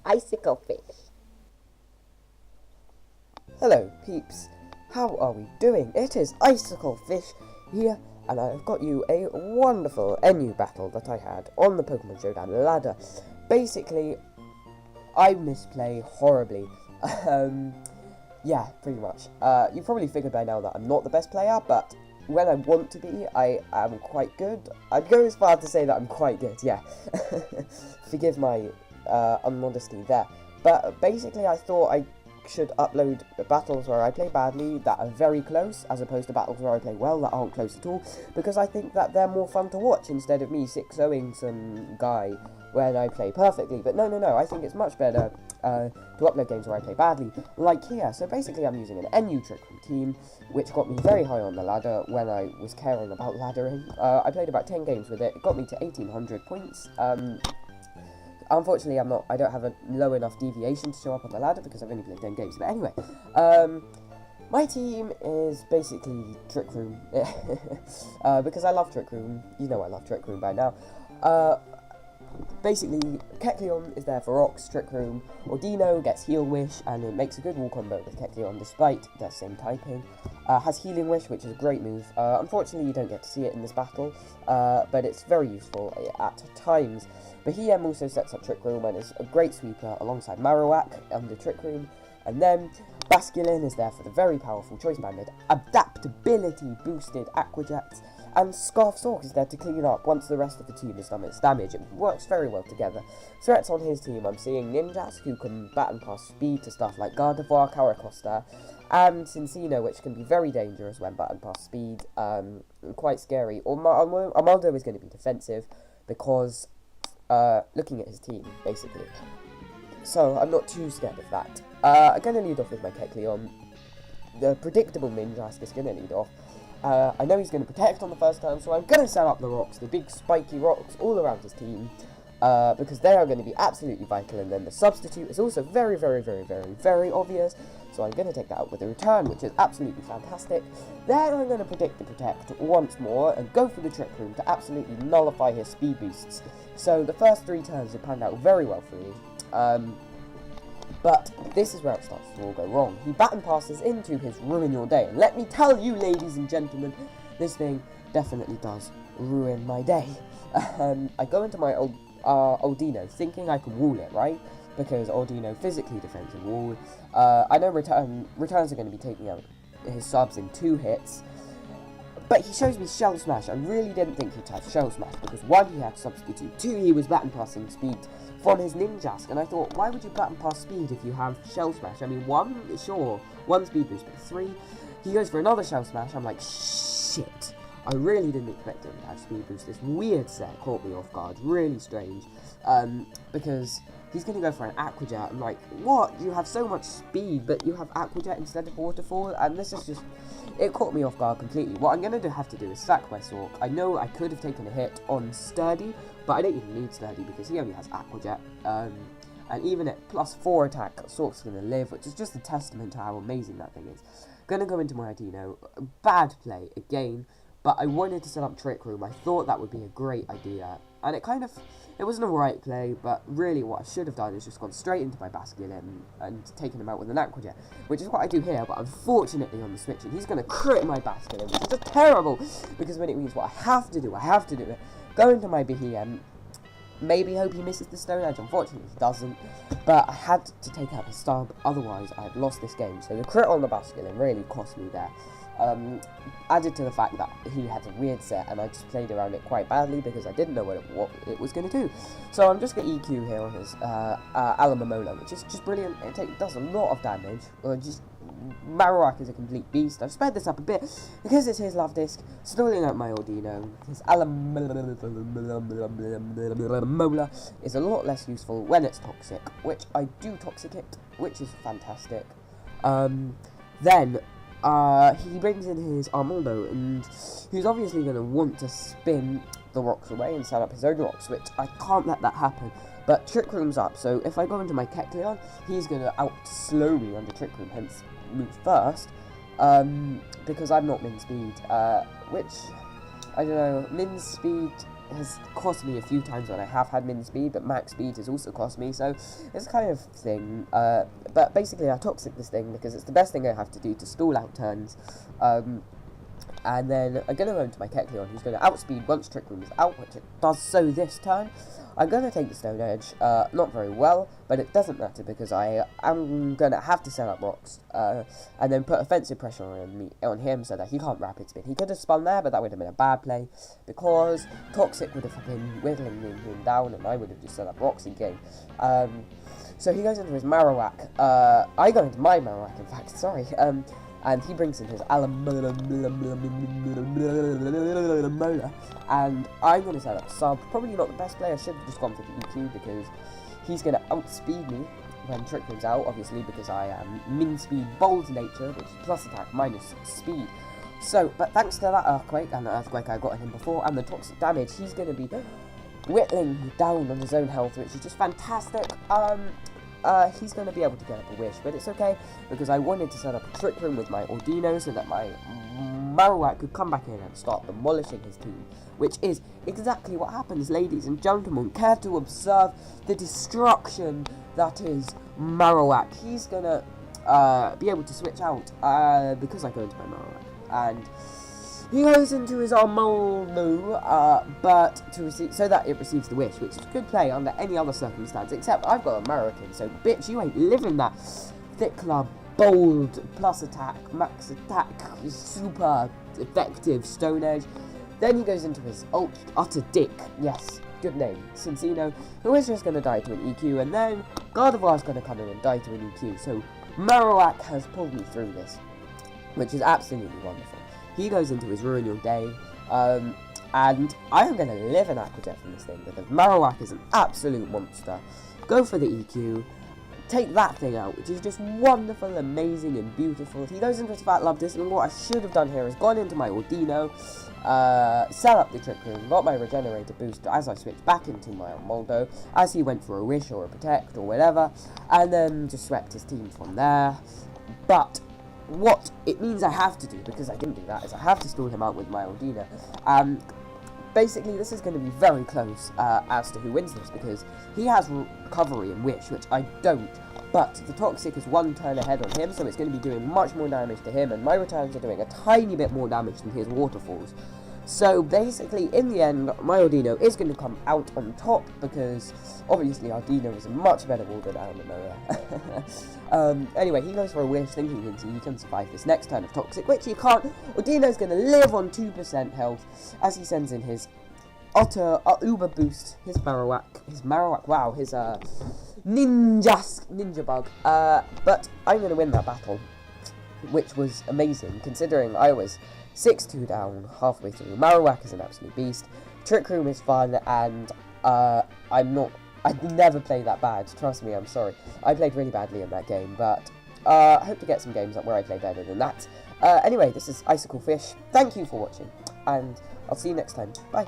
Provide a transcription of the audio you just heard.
icicle fish. Hello peeps, how are we doing? It is Icicle Fish here, and I've got you a wonderful NU battle that I had on the Pokemon Showdown ladder. Basically, I misplay horribly. Yeah, pretty much. You probably figured by now that I'm not the best player, but when I want to be, I am quite good. I'd go as far to say that I'm quite good, yeah. Forgive my unmodesty there. But basically, I thought I should upload battles where I play badly that are very close, as opposed to battles where I play well that aren't close at all, because I think that they're more fun to watch instead of me 6-0ing some guy when I play perfectly. But no, I think it's much better to upload games where I play badly, like here. So basically I'm using an NU Trick Room team, which got me very high on the ladder when I was caring about laddering. I played about 10 games with it, it got me to 1800 points. Unfortunately, I don't have a low enough deviation to show up on the ladder because I've only played 10 games. But anyway, my team is basically Trick Room, because I love Trick Room. You know I love Trick Room by now. Basically, Kecleon is there for Rocks, Trick Room. Ordino gets Heal Wish, and it makes a good wall combo with Kecleon despite their same typing. Has Healing Wish, which is a great move. Unfortunately, you don't get to see it in this battle, but it's very useful at times. Behem also sets up Trick Room and is a great sweeper alongside Marowak under Trick Room. And then Basculin is there for the very powerful Choice Banded, adaptability boosted Aqua Jets, and Scarf Sork is there to clean up once the rest of the team has done its damage. It works very well together. Threats on his team, I'm seeing Ninjas who can bat and pass speed to stuff like Gardevoir, Caracosta, and Cincino, which can be very dangerous when bat and pass speed, quite scary. Or Armaldo is going to be defensive because looking at his team, basically. So I'm not too scared of that. I'm going to lead off with my Kecleon. The predictable Ninjask is going to lead off. I know he's going to protect on the first turn, so I'm going to set up the rocks, the big spiky rocks, all around his team, because they are going to be absolutely vital. And then the substitute is also very obvious, so I'm going to take that out with a return, which is absolutely fantastic. Then I'm going to predict the protect once more and go for the Trick Room to absolutely nullify his speed boosts. So the first 3 turns have panned out very well for me. But this is where it starts to all go wrong. He bat and passes into his Ruin Your Day. And let me tell you, ladies and gentlemen, this thing definitely does ruin my day. I go into my Oldino thinking I can wall it, right? Because Oldino physically defends a wall. I know returns are going to be taking out his subs in 2 hits. But he shows me Shell Smash. I really didn't think he'd have Shell Smash because 1, he had substitute, 2, he was bat and passing speed from his Ninjask, and I thought, why would you bat and pass speed if you have Shell Smash? I mean, 1, sure, 1 speed boost, but 3, he goes for another Shell Smash. I'm like, shit. I really didn't expect him to have speed boost. This weird set caught me off guard, really strange, because he's going to go for an Aqua Jet. I'm like, what? You have so much speed, but you have Aqua Jet instead of Waterfall? And this is just, it caught me off guard completely. What I'm going to have to do is sack my Sork. I know I could have taken a hit on Sturdy, but I don't even need Sturdy because he only has Aqua Jet. And even at +4 attack, Sork's going to live, which is just a testament to how amazing that thing is. Going to go into my Dino. Bad play again, but I wanted to set up Trick Room. I thought that would be a great idea. And it wasn't a right play, but really what I should have done is just gone straight into my Basculin and taken him out with an Aqua Jet, which is what I do here. But unfortunately on the switching, he's going to crit my Basculin, which is just terrible, because when it means what I have to do it. Go into my Behem, maybe hope he misses the Stone Edge. Unfortunately he doesn't, but I had to take out his stub, otherwise I had lost this game. So the crit on the Basculin really cost me there. Added to the fact that he had a weird set and I just played around it quite badly because I didn't know what it was going to do. So I'm just going to EQ here on his Alamamola, which is just brilliant. It does a lot of damage. Marowak is a complete beast. I've sped this up a bit because it's his Love Disc, stalling out my Ordino. His Alamamola is a lot less useful when it's toxic, which I do toxic it, which is fantastic. Then he brings in his Armaldo, and he's obviously going to want to spin the rocks away and set up his own rocks, which I can't let that happen. But Trick Room's up, so if I go into my Kecleon, he's going to out-slow me under Trick Room, hence move first, because I'm not min speed, which, I don't know, min speed has cost me a few times when I have had min speed, but max speed has also cost me, so it's a kind of thing. But basically I toxic this thing because it's the best thing I have to do to stall out turns. And then I'm going to go into my Kecleon, who's going to outspeed once Trick Room is out, which it does so this turn. I'm going to take the Stone Edge, not very well, but it doesn't matter because I am going to have to set up rocks, and then put offensive pressure on him so that he can't rapid spin. He could have spun there, but that would have been a bad play, because Toxic would have been whittling him down, and I would have just set up rocks in game. So he goes into his Marowak. I go into my Marowak, in fact, sorry. And he brings in his Alamola, and I'm going to set up sub. Probably not the best play. I should have just gone for the EQ because he's going to outspeed me when Trick Room's out, obviously, because I am min speed bold nature, which is plus attack minus speed. So, but thanks to that Earthquake, and the Earthquake I got on him before, and the toxic damage, he's going to be whittling down on his own health, which is just fantastic. He's going to be able to get up a wish, but it's okay, because I wanted to set up a Trick Room with my Ordino so that my Marowak could come back in and start demolishing his team, which is exactly what happens, ladies and gentlemen. Care to observe the destruction that is Marowak. He's going to be able to switch out, because I go into my Marowak, and he goes into his Armoldo, but to receive, so that it receives the wish, which is a good play under any other circumstance, except I've got American, so bitch, you ain't living that. Thick Club, bold, plus attack, max attack, super effective Stone Edge. Then he goes into his utter dick, yes, good name, Cincino, who is just going to die to an EQ, and then Gardevoir's going to come in and die to an EQ, so Marowak has pulled me through this, which is absolutely wonderful. He goes into his Ruin Your Day, and I am going to live an Aqua Jet from this thing, because Marowak is an absolute monster. Go for the EQ, take that thing out, which is just wonderful, amazing, and beautiful. He goes into his Fat Love Disc, and what I should have done here is gone into my Ordino, set up the Trick Room, got my Regenerator boost as I switched back into my Moldo, as he went for a Wish or a Protect or whatever, and then just swept his team from there. But what it means I have to do, because I didn't do that, is I have to stall him out with my Ordina. Basically, this is going to be very close as to who wins this, because he has Recovery and Wish, which I don't. But the Toxic is one turn ahead on him, so it's going to be doing much more damage to him, and my returns are doing a tiny bit more damage than his Waterfalls. So basically, in the end, my Ordino is going to come out on top, because obviously Ordino is a much better wall than Alamora. Anyway, he goes for a Wish, thinking he can survive this next turn of Toxic, which he can't. Ordino's going to live on 2% health, as he sends in his utter uber boost, his Marowak, wow, his Ninja Bug. But I'm going to win that battle, which was amazing, considering I was 6-2 down halfway through. Marowak is an absolute beast. Trick Room is fun, and I never play that bad. Trust me, I'm sorry. I played really badly in that game, but I hope to get some games up where I play better than that. Anyway, this is Icicle Fish. Thank you for watching, and I'll see you next time. Bye.